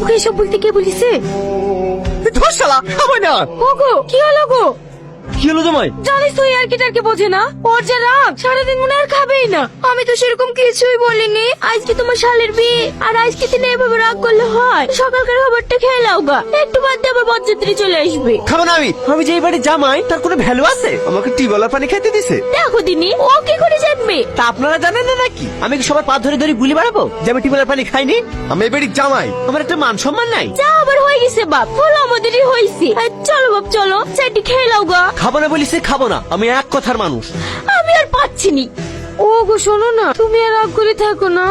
তোকে এসব বলতে কে বলিছে? ধর শালা, আমায় না। ওগো কি হলো গো? কি হলো জামাই? জানিস তুই আর কি টারকে বোঝে না, ওর যা রাগ সারাদিন মনে আর খাবেই না। আমি তো সেরকম কিছুই বলিনি। আজকে তোমার শালের বিয়ে, আর আজকে দিনে এভাবে রাগ করলে হয়? সকালকার খাবারটা খেয়ে নাও গা, একটু বাদ দিয়ে আবার বরযাত্রী চলে আসবে। খাবো না আমি যে এই বাড়ির জামাই, তার কোনো ভ্যালু আছে? আমাকে টিউবওয়েলের পানি খাইতে দিছে। দেখো দিনি ও কি করে জানবে? তা আপনারা জানেন না নাকি? আমি কি সবার পা ধরে ধরে গুলি বাড়াবো যে আমি টিউবওয়েলের পানি খাইনি? আমি এই বাড়ির জামাই, আমার একটা মান সম্মান নাই। যা আবার হয়ে গেছে বাপ, বলো আমাদেরই হয়েছে। চলো বাপ চলো, চাটি খেয়ে নাও গা। খাবো না বলিস, খাবো না। আমি এক কথার মানুষ। আমি আর পাচ্ছি নি। ও গো শোনো না, তুমি আর রাগ করে থাকো না।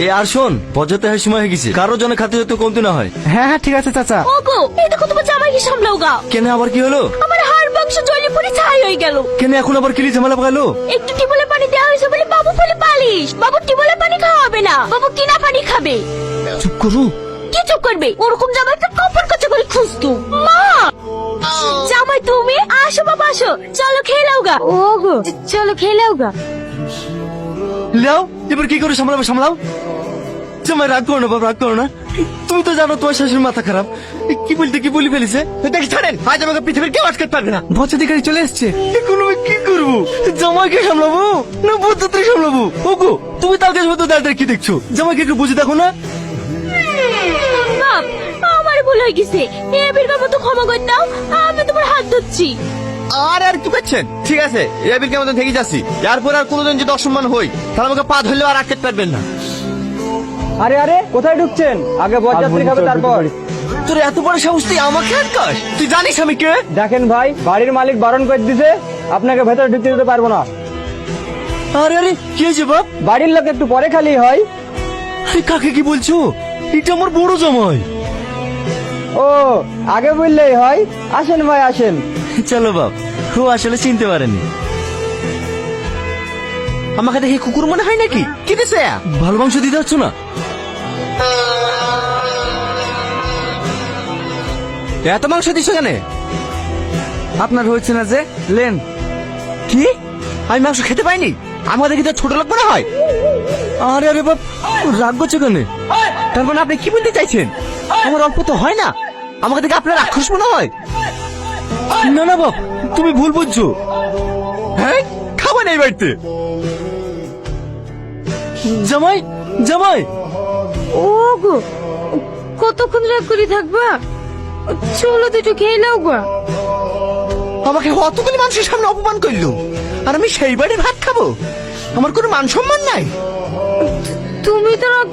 এ আর শোন, বজাতে হয় সময় হয়ে গেছে, কারো জন্য খাতে যত কমতে না হয়। হ্যাঁ হ্যাঁ ঠিক আছে চাচা। ও গো এই দেখো তোমার জামাইকে সামলাও গা। কেন আবার কি হলো? আমার হাড় মাংস জ্বলে পুড়ে ছাই হয়ে গেল। কেন এখন আবার কিলি ঝামেলা পাকালো? একটু টিবলে পানি দেওয়া হয়েছে বলে বাবু বলে পালিশ। বাবু টিবলে পানি খাওয়া হবে না, বাবু কিনা পানি খাবে। চুপ করু। কি চুপ করবে? ওরকম জামাই তো কপর কাছে করে খুঁজতো। মা জামাই তুমি আসো বাবা আসো, চলো খেয়ে নাও গা। ও গো চলো খেয়ে নাও গা। লাও, এবার কি করে সামলাবো সামলাও। জামাই রাগ করো না বাবা, রাগ করো না। তুমি তো জানো তোমার শাশুড়ির মাথা খারাপ, কি বলতে কি বলি ফেলেছে। দেখি ছাড়েন, আজ আমাকে পৃথিবীর কেউ আটকাতে পারবে না। বচ্চাদি গাড়ি চলে এসছে। এখন আমি কি করবো? জামাইকে সামলাবো না বৌদ্ধত্রী সামলাবো? ওগো তুমি তার কাছে মতো দাঁড়িয়ে কি দেখছো? জামাইকে একটু বুঝে দেখো না। বাপ আমার ভুল হয়ে গেছে, এবার মতো ক্ষমা করে দাও। আমি তোমার হাত ধরছি। আর কি করছেন? ঠিক আছে, এই বিলকে মতন থেকে যাচ্ছি। এরপর আর কোনোদিন যদি অসম্মান হই, তাহলে আমাকে পা ধরলেও আর আটকাতে পারবেন না। আরে আরে কোথায় ঢুকছেন? আগে বরযাত্রী খাবে তারপর। তোর এত বড় সাহস, তুই আমাকে আটকাস? তুই জানিস আমি কে? দেখেন ভাই, বাড়ির মালিক বারণ করে দিছে, আপনাকে ভেতরে ঢুকতে দিতে পারবো না। আরে আরে কি হয়েছে বাপ? বাড়ির লোক একটু পরে খালি হয়। আরে কাকে কি বলছো? এটা আমার বড় জামাই। ও আগে বললেই হয়। আসেন ভাই আসেন। চলো বাপ, ও আসলে চিনতে পারেনি। আমাকে দেখে কুকুর মনে হয় নাকি? কি দিছে? ভালো মাংস দিতে পারছো না? এত মাংস দিছো কেন? আপনার হয়েছে না যে, লেন। কি? আমি মাংস খেতে পাইনি? আমাদের কি তো ছোট লোক মনে হয়? আরে আরে বাপ, রাগ করছো কেন? তার মানে আপনি কি বলতে চাইছেন? আমার অল্প তো হয় না, আমাকে দেখে আপনার রাক্ষস মনে হয়? না না বাপ, তুমি ভুল বুঝছো। হ্যাঁ, খাবো না এই বাড়িতে। জামাই জামাই, ও গো কতক্ষণ রাগ করে থাকবা? চলো তো একটু খেয়ে নাও গা। আমাকে অতগুলি মানুষের সামনে অপমান করলো, আর আমি সেই বাড়ি ভাত খাবো? আমার কোনো মান সম্মান নাই। তুমি তো রাগ